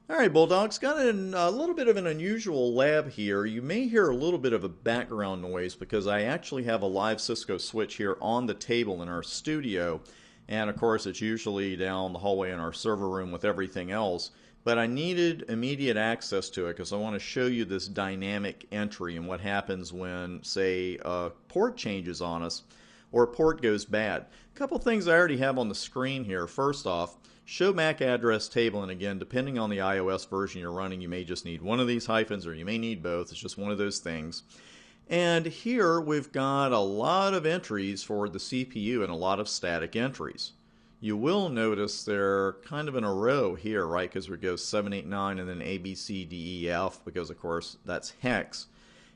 All right, Bulldogs, got a little bit of an unusual lab here. You may hear a little bit of a background noise because I actually have a live Cisco switch here on the table in our studio. And of course, it's usually down the hallway in our server room with everything else. But I needed immediate access to it because I want to show you this dynamic entry and what happens when, say, a port changes on us or a port goes bad. A couple things I already have on the screen here. First off, show MAC address table, and again, depending on the iOS version you're running, you may just need one of these hyphens or you may need both. It's just one of those things. And here we've got a lot of entries for the CPU and a lot of static entries. You will notice they're kind of in a row here, right? Because we go 7, 8, 9 and then A, B, C, D, E, F because of course that's hex.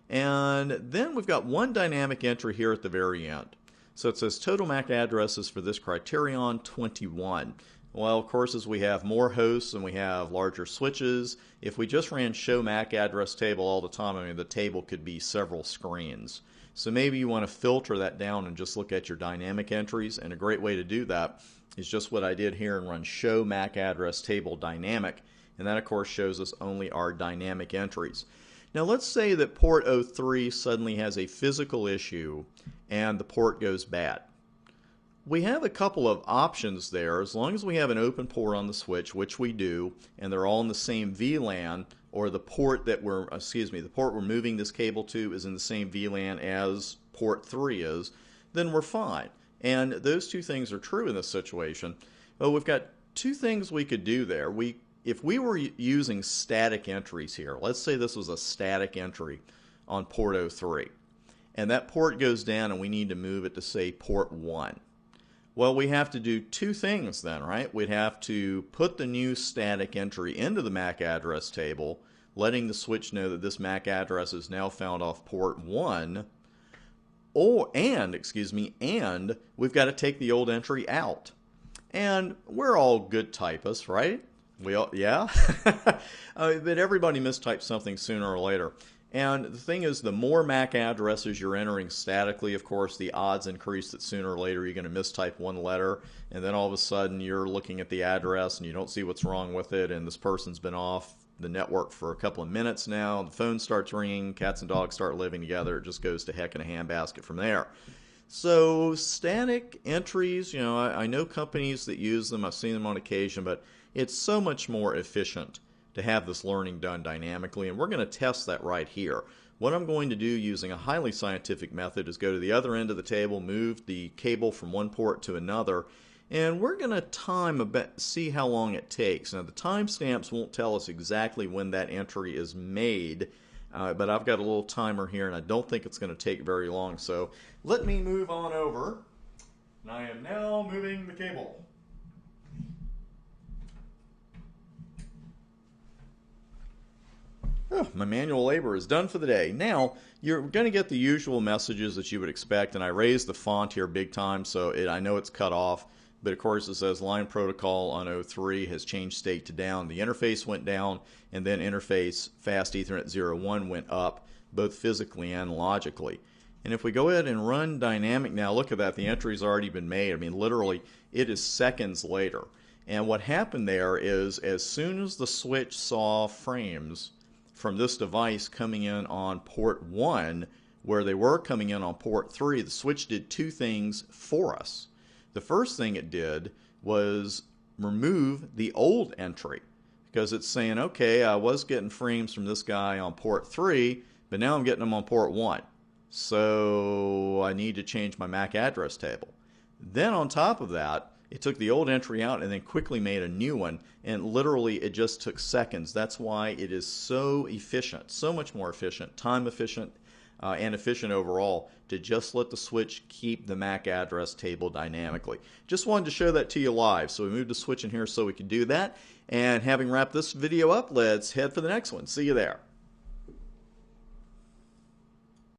And then we've got one dynamic entry here at the very end. So it says total MAC addresses for this criterion 21. Well, of course, as we have more hosts and we have larger switches, if we just ran show MAC address table all the time, I mean, the table could be several screens. So maybe you want to filter that down and just look at your dynamic entries. And a great way to do that is just what I did here and run show MAC address table dynamic. And that, of course, shows us only our dynamic entries. Now, let's say that port 03 suddenly has a physical issue and the port goes bad. We have a couple of options there. As long as we have an open port on the switch, which we do, and they're all in the same VLAN, or the port that the port we're moving this cable to is in the same VLAN as port 3 is, then we're fine. And those two things are true in this situation. Well, we've got two things we could do there. If we were using static entries here, let's say this was a static entry on port 03, and that port goes down and we need to move it to, say, port 1. Well, we have to do two things then, right? We'd have to put the new static entry into the MAC address table, letting the switch know that this MAC address is now found off port 1, and we've got to take the old entry out. And we're all good typists, right? Yeah? But everybody mistypes something sooner or later. And the thing is, the more MAC addresses you're entering statically, of course, the odds increase that sooner or later you're going to mistype one letter, and then all of a sudden you're looking at the address and you don't see what's wrong with it, and this person's been off the network for a couple of minutes now, the phone starts ringing, cats and dogs start living together, it just goes to heck in a handbasket from there. So static entries, I know companies that use them, I've seen them on occasion, but it's so much more efficient to have this learning done dynamically, and we're going to test that right here. What I'm going to do using a highly scientific method is go to the other end of the table, move the cable from one port to another, and we're going to see how long it takes. Now, the timestamps won't tell us exactly when that entry is made, but I've got a little timer here, and I don't think it's going to take very long. So let me move on over, and I am now moving the cable. Oh, my manual labor is done for the day. Now, you're going to get the usual messages that you would expect, and I raised the font here big time, so I know it's cut off, but of course it says line protocol on 03 has changed state to down. The interface went down, and then interface fast Ethernet 01 went up, both physically and logically. And if we go ahead and run dynamic now, look at that, the entry's already been made. I mean, literally, it is seconds later. And what happened there is as soon as the switch saw frames from this device coming in on port 1, where they were coming in on port 3, the switch did two things for us. The first thing it did was remove the old entry, because it's saying, okay, I was getting frames from this guy on port 3, but now I'm getting them on port 1. So I need to change my MAC address table. Then on top of that, it took the old entry out and then quickly made a new one, and literally it just took seconds. That's why it is so efficient, so much more efficient, time efficient, and efficient overall, to just let the switch keep the MAC address table dynamically. Just wanted to show that to you live, so we moved the switch in here so we could do that. And having wrapped this video up, let's head for the next one. See you there.